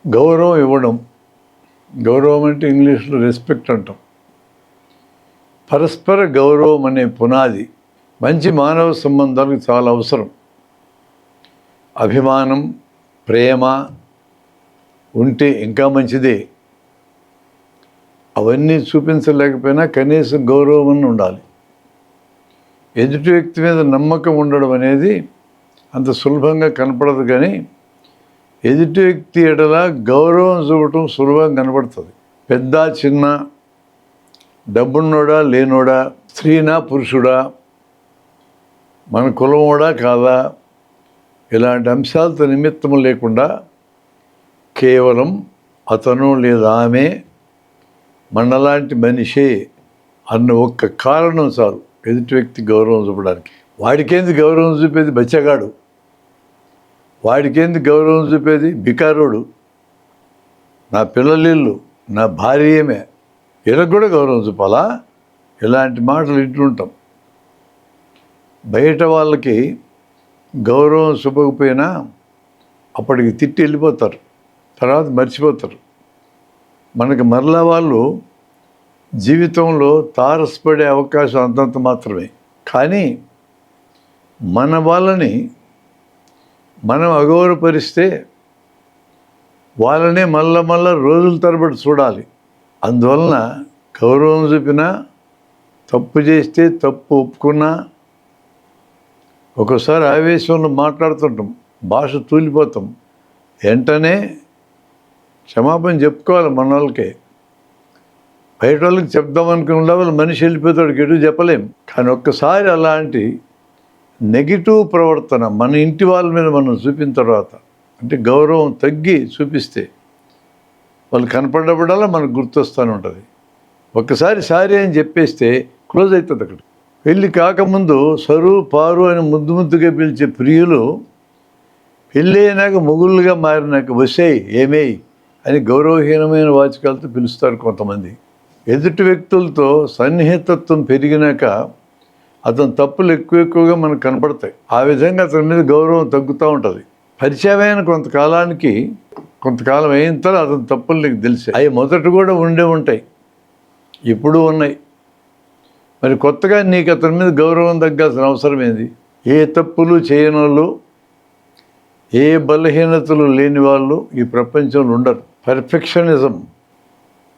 గౌరవం ఇవ్వడం. గౌరవం అంటే ఇంగ్లీష్లో రెస్పెక్ట్ అంటాం. పరస్పర గౌరవం అనే పునాది మంచి మానవ సంబంధాలకు చాలా అవసరం. అభిమానం, ప్రేమ ఉంటే ఇంకా మంచిదే. అవన్నీ చూపించలేకపోయినా కనీసం గౌరవం అని ఉండాలి. ఎదుటి వ్యక్తి మీద నమ్మకం ఉండడం అనేది అంత సులభంగా కనపడదు, కానీ ఎదుటి వ్యక్తి ఎడల గౌరవం చూపటం సులభంగా కనపడుతుంది. పెద్ద చిన్న, డబ్బున్నోడా లేనోడా, స్త్రీనా పురుషుడా, మన కులమోడా కాదా, ఇలాంటి అంశాలతో నిమిత్తం లేకుండా కేవలం అతను లేదా ఆమె మనలాంటి మనిషే అన్న ఒక్క కారణం చాలు ఎదుటి వ్యక్తి గౌరవం చూపడానికి. వాడికేంది గౌరవం చూపేది బచ్చగాడు, వాడికేంది గౌరవం చూపేది బికారోడు, నా పిల్లలిల్లు, నా భార్యమే, వీళ్ళకి కూడా గౌరవం చూపాలా? ఇలాంటి మాటలు వింటుంటాం. బయట వాళ్ళకి గౌరవం చూపకపోయినా అప్పటికి తిట్టి వెళ్ళిపోతారు, తర్వాత మర్చిపోతారు. మనకి మరలా వాళ్ళు జీవితంలో తారసపడే అవకాశం అంతంత మాత్రమే. కానీ మన వాళ్ళని మనం అగౌరవపరిస్తే వాళ్ళనే మళ్ళా రోజుల తరబడి చూడాలి. అందువలన గౌరవం చూపినా, తప్పు చేస్తే తప్పు ఒప్పుకున్నా, ఒకసారి ఆవేశంలో మాట్లాడుతుంటాం, భాష తూలిపోతాం, వెంటనే క్షమాపణ చెప్పుకోవాలి. మన వాళ్ళకే, బయట వాళ్ళకి చెప్దామనుకున్న వాళ్ళు మనిషి వెళ్ళిపోతాడు, ఎటు చెప్పలేం. కానీ ఒక్కసారి అలాంటి నెగిటివ్ ప్రవర్తన మన ఇంటి వాళ్ళ మీద మనం చూపిన తర్వాత, అంటే గౌరవం తగ్గి చూపిస్తే వాళ్ళు కనపడ్డప్పుడల్లా మనకు గుర్తొస్తూనే ఉంటుంది. ఒక్కసారి సారీ అని చెప్పేస్తే క్లోజ్ అవుతుంది. అక్కడ పెళ్ళి కాకముందు సరు పారు అని ముద్దుగా పిలిచే ప్రియులు పెళ్ళి అయినాక మొగుళ్ళుగా మారినాక వసేయ్ ఏమేయ్ అని గౌరవహీనమైన వాచకాలతో పిలుస్తారు కొంతమంది. ఎదుటి వ్యక్తులతో సన్నిహితత్వం పెరిగినాక అతని తప్పులు ఎక్కువగా మనకు కనపడతాయి. ఆ విధంగా అతని మీద గౌరవం తగ్గుతూ ఉంటుంది. పరిచయమైన కొంతకాలం అయిన తర్వాత అతని తప్పులు నీకు తెలిసాయి. అవి మొదట కూడా ఉంటాయి, ఇప్పుడు ఉన్నాయి. మరి కొత్తగా నీకు అతని మీద గౌరవం తగ్గాల్సిన అవసరం ఏంది? ఏ తప్పులు చేయని వాళ్ళు, ఏ బలహీనతలు లేని వాళ్ళు ఈ ప్రపంచంలో ఉండరు. పర్ఫెక్షనిజం,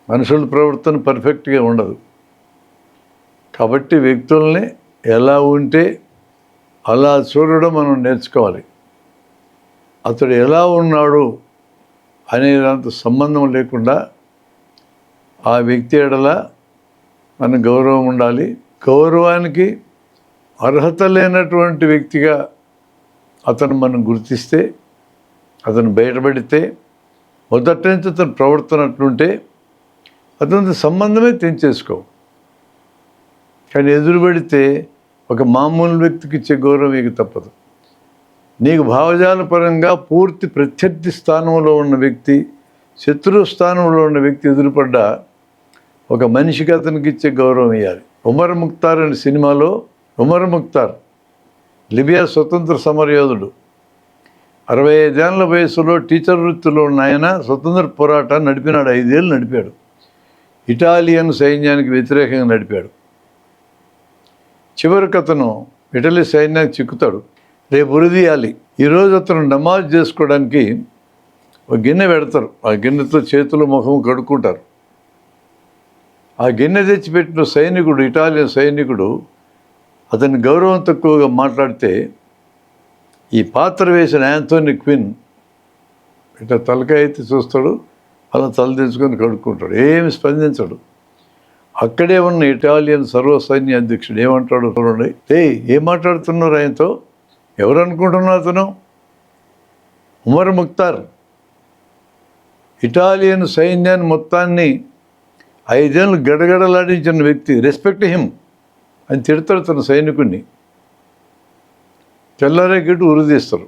మనుషుల ప్రవర్తన పర్ఫెక్ట్గా ఉండదు. కాబట్టి వ్యక్తుల్ని ఎలా ఉంటే అలా చూడడం మనం నేర్చుకోవాలి. అతడు ఎలా ఉన్నాడు అనేదంత సంబంధం లేకుండా ఆ వ్యక్తి ఎడల మన గౌరవం ఉండాలి. గౌరవానికి అర్హత లేనటువంటి వ్యక్తిగా అతను మనం గుర్తిస్తే, అతను బయటపడితే, మొదటి నుంచి అతను ప్రవర్తన అట్లుంటే అతనితో సంబంధమే తెంచేసుకో. కానీ ఎదురుపడితే ఒక మామూలు వ్యక్తికి ఇచ్చే గౌరవం మీకు తప్పదు. నీకు భావజాల పరంగా పూర్తి ప్రత్యర్థి స్థానంలో ఉన్న వ్యక్తి, శత్రు స్థానంలో ఉన్న వ్యక్తి ఎదురుపడ్డా ఒక మనిషికి అతనికి ఇచ్చే గౌరవం ఇవ్వాలి. ఉమర్ ముఖ్తార్ అనే సినిమాలో ఉమర్ ముఖ్తార్ లిబియా స్వతంత్ర సమరయోధుడు. 65 ఏళ్ల వయసులో టీచర్ వృత్తిలో ఉన్న ఆయన స్వతంత్ర పోరాటాన్ని నడిపినాడు. 5 ఏళ్ళు నడిపాడు. ఇటాలియన్ సైన్యానికి వ్యతిరేకంగా నడిపాడు. చివరికి అతను ఇటలీ సైన్యానికి చిక్కుతాడు. రేపు ఉరిదీయాలి. ఈరోజు అతను నమాజ్ చేసుకోవడానికి ఒక గిన్నె పెడతారు. ఆ గిన్నెతో చేతులు ముఖం కడుక్కుంటారు. ఆ గిన్నె తెచ్చిపెట్టిన సైనికుడు, ఇటాలియన్ సైనికుడు, అతని గౌరవం తక్కువగా మాట్లాడితే ఈ పాత్ర వేసిన యాంథోనీ క్విన్ ఇట్లా తలకాయ ఎత్తి చూస్తాడు, అలా తలదించుకొని కడుక్కుంటాడు, ఏమి స్పందించడు. అక్కడే ఉన్న ఇటాలియన్ సర్వసైన్య అధ్యక్షుడు ఏమంటాడు చూడండి, ఏం మాట్లాడుతున్నారు ఆయనతో, ఎవరు అనుకుంటున్నారు అతను? ఉమర్ ముఖ్తార్ ఇటాలియన్ సైన్యాన్ని మొత్తాన్ని 5 ఏళ్ళు గడగడలాడించిన వ్యక్తి, రెస్పెక్ట్ హిమ్ అని తిడతాడు తన సైనికుడిని. తెల్లారేకెట్టు ఉరిదీస్తారు.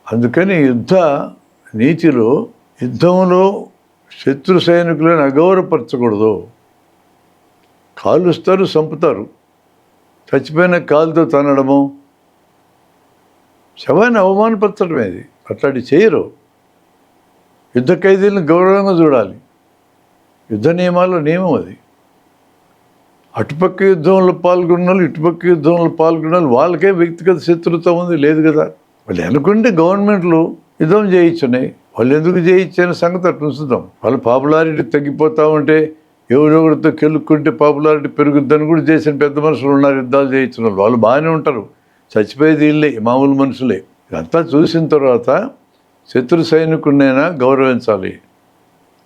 అందుకని యుద్ధ నీతిలో యుద్ధంలో శత్రు సైనికులను అగౌరవపరచకూడదు. కాలుస్తారు, చంపుతారు. చచ్చిపోయిన కాలుతో తనడము, శవాన్ని అవమానపరచడమేది. అట్లాంటి చేయరు. యుద్ధ ఖైదీలను గౌరవంగా చూడాలి. యుద్ధ నియమాల్లో నియమం అది. అటుపక్క యుద్ధంలో పాల్గొన్న వాళ్ళు, ఇటుపక్క యుద్ధంలో పాల్గొన్న వాళ్ళు, వాళ్ళకే వ్యక్తిగత శత్రుత్వం ఉంది, లేదు కదా. వాళ్ళు అనుకుంటే గవర్నమెంట్లు యుద్ధం చేయించున్నాయి. వాళ్ళు ఎందుకు చేయించని సంగతి అట్లా ఉంచుతాం. వాళ్ళ పాపులారిటీ తగ్గిపోతూ ఉంటే ఎవరెవరితో కెలుక్కుంటే పాపులారిటీ పెరుగుద్దని కూడా చేసిన పెద్ద మనుషులు ఉన్నారు, యుద్ధాలు చేయించిన వాళ్ళు బాగానే ఉంటారు. చచ్చిపోయేది వీళ్ళే, మామూలు మనుషులే. ఇదంతా చూసిన తర్వాత శత్రు సైనికుడినైనా గౌరవించాలి.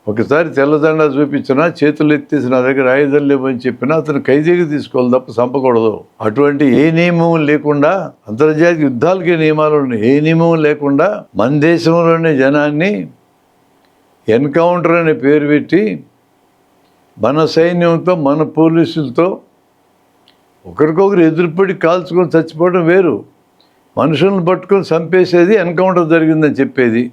ఒకసారి తెల్లదండా చూపించినా, చేతులు ఎత్తేసి నా దగ్గర ఆయుధాలు లేవని చెప్పినా అతను ఖైదీగా తీసుకోవాలి తప్ప చంపకూడదు. అటువంటి ఏ నియమం లేకుండా, అంతర్జాతీయ యుద్ధాలకి నియమాలు ఉన్నాయి, ఏ నియమం లేకుండా మన దేశంలోని జనాన్ని ఎన్కౌంటర్ అనే పేరు పెట్టి మన సైన్యంతో, మన పోలీసులతో ఒకరికొకరు ఎదురుపడి కాల్చుకొని చచ్చిపోవడం వేరు. మనుషులను పట్టుకొని చంపేసేది ఎన్కౌంటర్ జరిగిందని చెప్పేది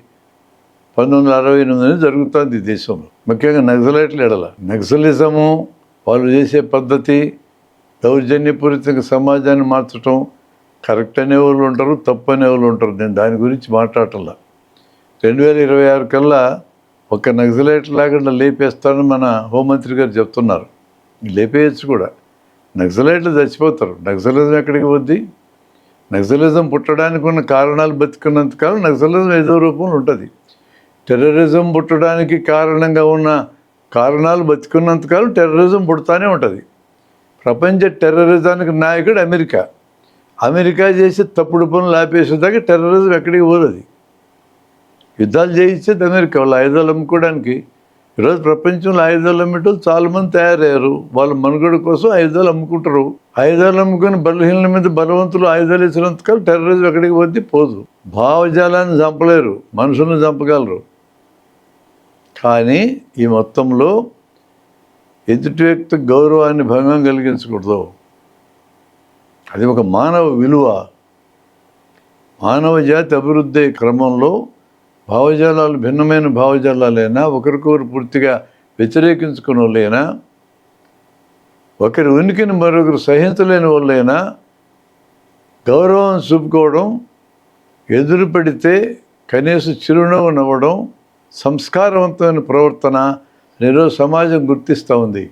1968 జరుగుతుంది ఈ దేశంలో. ముఖ్యంగా నక్సలైట్ల ఎడల నక్సలిజము, వాళ్ళు చేసే పద్ధతి, దౌర్జన్యపూరితంగా సమాజాన్ని మార్చడం, కరెక్ట్ అనేవాళ్ళు ఉంటారు, తప్పు అనేవాళ్ళు ఉంటారు. నేను దాని గురించి మాట్లాడటంలా. 2026 కల్లా ఒక నక్సలైట్ లాగా లేపేస్తారని మన హోంమంత్రి గారు చెప్తున్నారు. లేపేయచ్చు కూడా. నక్సలైట్లు చచ్చిపోతారు. నక్సలిజం ఎక్కడికి పోద్ది? నక్సలిజం పుట్టడానికి ఉన్న కారణాలు బతికున్నంతకాలం నక్సలిజం ఏదో రూపంలో ఉంటుంది. టెర్రరిజం పుట్టడానికి కారణంగా ఉన్న కారణాలు బతికున్నంతకాలం టెర్రరిజం పుడతానే ఉంటుంది. ప్రపంచ టెర్రరిజానికి నాయకుడు అమెరికా. అమెరికా చేసే తప్పుడు పనులు ఆపేసేదాకా టెర్రరిజం ఎక్కడికి పోలేదు. యుద్ధాలు చేయించేది అమెరికా. వాళ్ళు ఆయుధాలు అమ్ముకోవడానికి. ఈరోజు ప్రపంచంలో ఆయుధాలు అమ్మేటోళ్ళు చాలామంది తయారయ్యారు. వాళ్ళ మనుగడ కోసం ఆయుధాలు అమ్ముకుంటారు. ఆయుధాలు అమ్ముకొని బలహీనల మీద బలవంతులు ఆయుధాలు ఇచ్చినంతకాలం టెర్రరిజం ఎక్కడికి పోతే పోదు. భావజాలాన్ని చంపలేరు, మనుషులను చంపగలరు. కానీ ఈ మొత్తంలో ఎదుటి వ్యక్తి గౌరవాన్ని భంగం కలిగించకూడదు. అది ఒక మానవ విలువ. మానవ జాతి అభివృద్ధి క్రమంలో భావజాలాలు భిన్నమైన భావజాలాలైనా, ఒకరికొకరు పూర్తిగా వ్యతిరేకించుకునే వాళ్ళైనా, ఒకరి ఉనికిని మరొకరు సహించలేని వాళ్ళైనా గౌరవం చూపుకోవడం, ఎదురు పడితే కనీసం చిరునవ్వు నవ్వడం సంస్కారవంతమైన ప్రవర్తన ఈరోజు సమాజం గుర్తిస్తూ ఉంది.